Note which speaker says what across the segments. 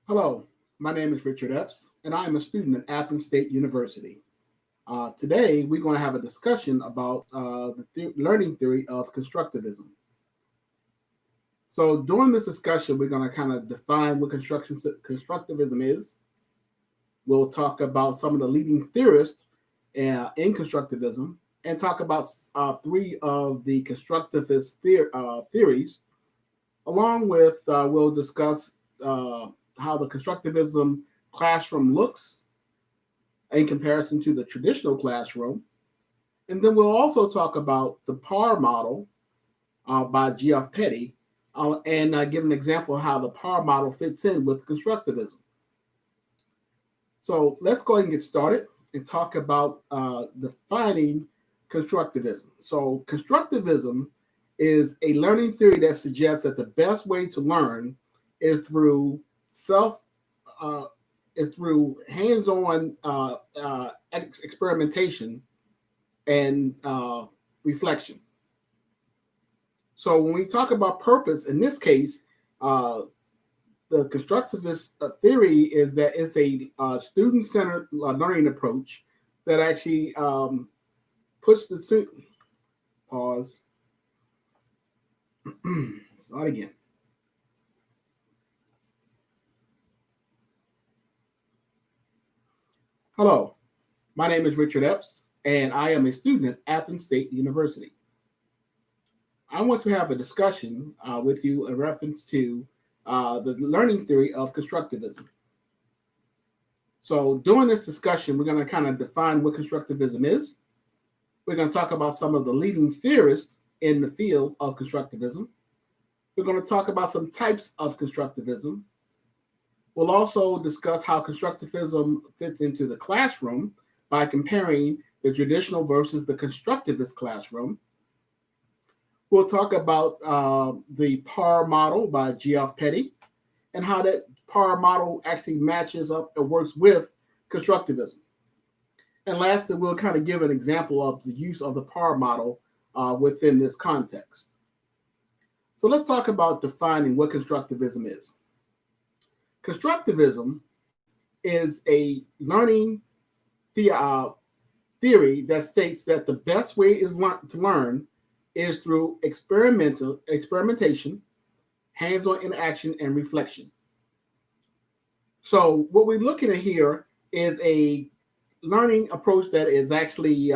Speaker 1: Hello, my name is Richard Epps, and I am a student at Athens State University. Today, we're going to have a discussion about the learning theory of constructivism. So, during this discussion, we're going to kind of define what constructivism is. We'll talk about some of the leading theorists in constructivism and talk about three of the constructivist theories. Along with, we'll discuss how the constructivism classroom looks in comparison to the traditional classroom. And then we'll also talk about the PAR model by G.F. Petty and give an example of how the PAR model fits in with constructivism. So let's go ahead and get started and talk about defining constructivism. So constructivism is a learning theory that suggests that the best way to learn is through hands-on experimentation and reflection. So when we talk about purpose, in this case, the constructivist theory is that it's a student-centered learning approach that actually puts the student. Pause. Start again. Hello, my name is Richard Epps, and I am a student at Athens State University. I want to have a discussion with you in reference to the learning theory of constructivism. So during this discussion, we're going to kind of define what constructivism is. We're going to talk about some of the leading theorists in the field of constructivism. We're going to talk about some types of constructivism. We'll also discuss how constructivism fits into the classroom by comparing the traditional versus the constructivist classroom. We'll talk about the PAR model by G.F. Petty and how that PAR model actually matches up and works with constructivism. And lastly, we'll kind of give an example of the use of the PAR model within this context. So let's talk about defining what constructivism is. Constructivism is a learning theory that states that the best way to learn is through experimentation, hands-on interaction, and reflection. So what we're looking at here is a learning approach that is actually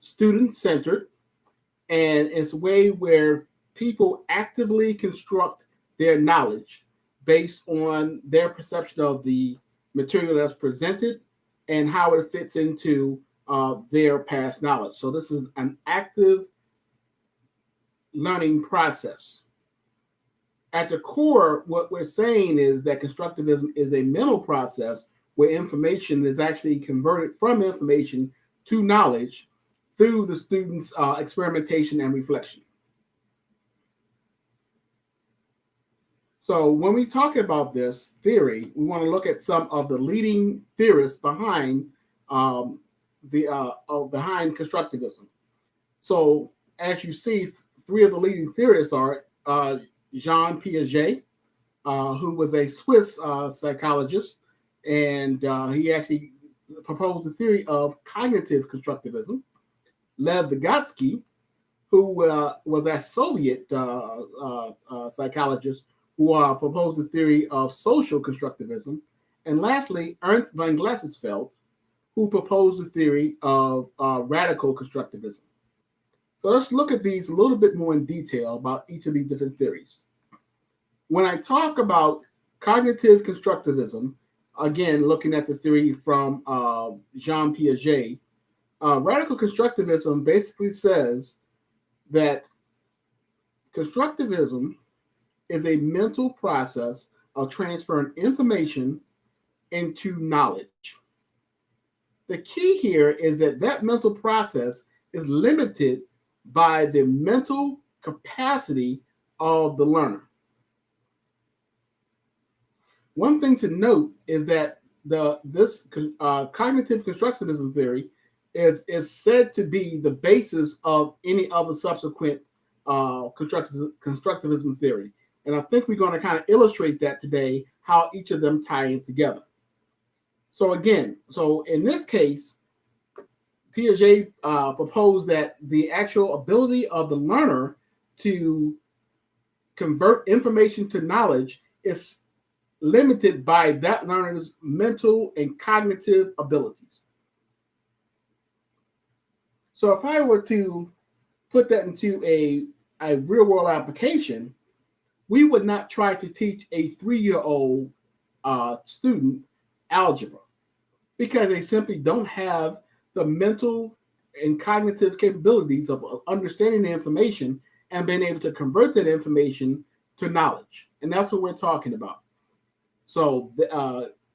Speaker 1: student-centered, and it's a way where people actively construct their knowledge based on their perception of the material that's presented and how it fits into their past knowledge. So this is an active learning process. At the core, what we're saying is that constructivism is a mental process where information is actually converted from information to knowledge through the student's experimentation and reflection. So when we talk about this theory, we want to look at some of the leading theorists behind behind constructivism. So as you see, three of the leading theorists are Jean Piaget, who was a Swiss psychologist, and he actually proposed the theory of cognitive constructivism. Lev Vygotsky, who was a Soviet psychologist, who proposed the theory of social constructivism. And lastly, Ernst von Glasersfeld, who proposed the theory of radical constructivism. So let's look at these a little bit more in detail about each of these different theories. When I talk about cognitive constructivism, again, looking at the theory from Jean Piaget, radical constructivism basically says that constructivism is a mental process of transferring information into knowledge. The key here is that mental process is limited by the mental capacity of the learner. One thing to note is that this cognitive constructivism theory is said to be the basis of any other subsequent constructivism theory. And I think we're going to kind of illustrate that today, how each of them tie in together. So again, in this case, Piaget proposed that the actual ability of the learner to convert information to knowledge is limited by that learner's mental and cognitive abilities. So if I were to put that into a real world application, we would not try to teach a 3-year-old student algebra because they simply don't have the mental and cognitive capabilities of understanding the information and being able to convert that information to knowledge. And that's what we're talking about. So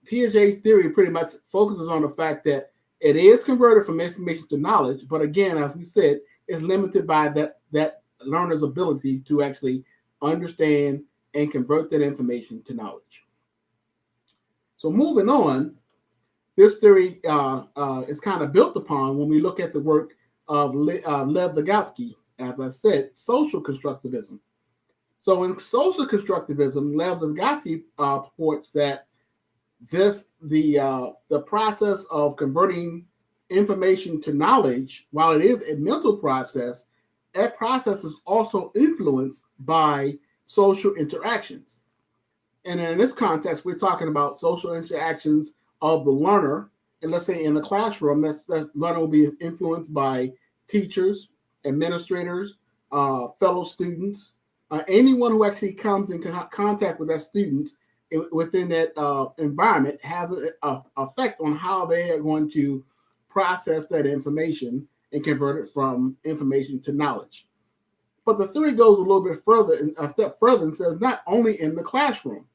Speaker 1: Piaget's theory pretty much focuses on the fact that it is converted from information to knowledge, but again, as we said, it's limited by that learner's ability to actually understand and convert that information to knowledge. So moving on, this theory is kind of built upon when we look at the work of Lev Vygotsky, as I said, social constructivism. So in social constructivism, Lev Vygotsky purports that the process of converting information to knowledge, while it is a mental process, that process is also influenced by social interactions. And in this context, we're talking about social interactions of the learner. And let's say in the classroom, that learner will be influenced by teachers, administrators, fellow students, anyone who actually comes in contact with that student within that environment has an effect on how they are going to process that information and convert it from information to knowledge. But the theory goes a little bit further, a step further, and says not only in the classroom,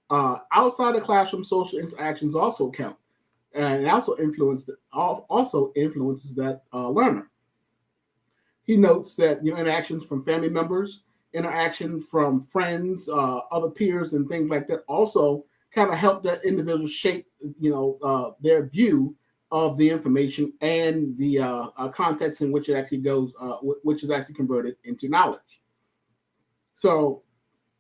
Speaker 1: outside the classroom, social interactions also count, and it also influences that learner. He notes that interactions from family members, interaction from friends, other peers, and things like that also kind of help that individual shape, their view of the information and the context in which it actually goes, which is actually converted into knowledge. So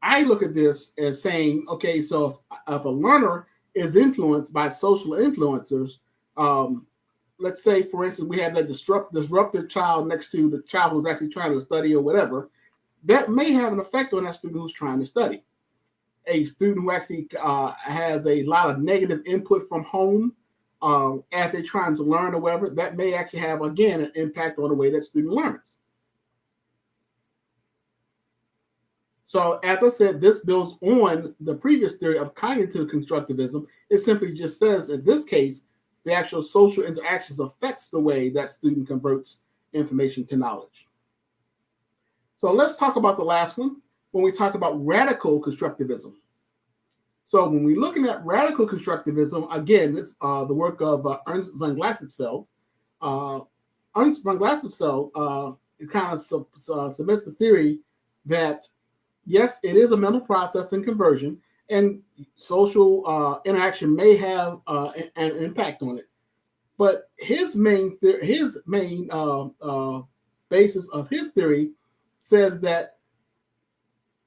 Speaker 1: I look at this as saying, okay, so if a learner is influenced by social influencers, let's say, for instance, we have that disruptive child next to the child who's actually trying to study or whatever, that may have an effect on that student who's trying to study. A student who actually has a lot of negative input from home as they're trying to learn or whatever, that may actually have, again, an impact on the way that student learns. So as I said, this builds on the previous theory of cognitive constructivism. It simply just says, in this case, the actual social interactions affects the way that student converts information to knowledge. So let's talk about the last one when we talk about radical constructivism. So when we're looking at radical constructivism, again, it's the work of Ernst von Glasersfeld. Ernst von Glasersfeld kind of submits the theory that, yes, it is a mental process in conversion, and social interaction may have an impact on it. But his main basis of his theory says that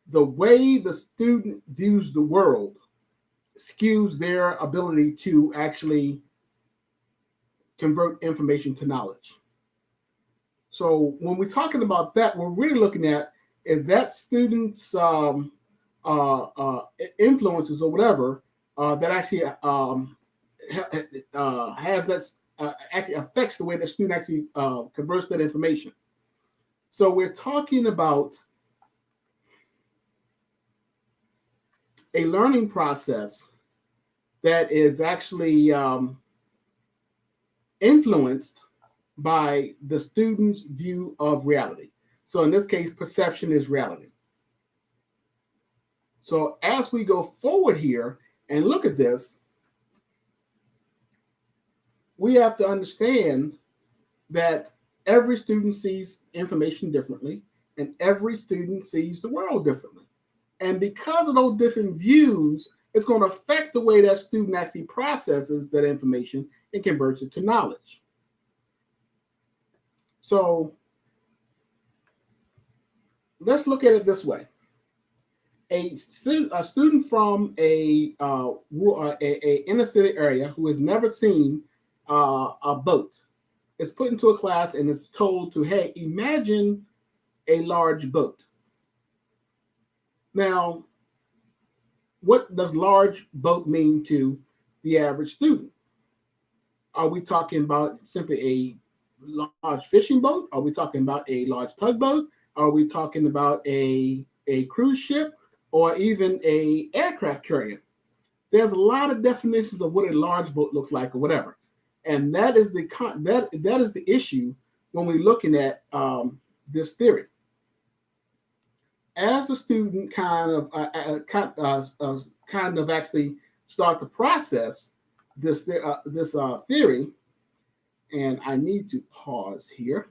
Speaker 1: the way the student views the world skews their ability to actually convert information to knowledge. So when we're talking about that, we're really looking at is that student's influences or whatever that actually has that actually affects the way the student actually converts that information. So we're talking about a learning process that is actually influenced by the student's view of reality. So in this case, perception is reality. So as we go forward here and look at this, we have to understand that every student sees information differently, and every student sees the world differently. And because of those different views, it's going to affect the way that student actually processes that information and converts it to knowledge. So let's look at it this way. a student from a inner city area who has never seen a boat is put into a class and is told to, hey, imagine a large boat. Now, what does large boat mean to the average student? Are we talking about simply a large fishing boat? Are we talking about a large tugboat? Are we talking about a cruise ship or even a aircraft carrier? There's a lot of definitions of what a large boat looks like or whatever. And that is the issue when we're looking at this theory. As a student kind of actually start to process this theory, and I need to pause here.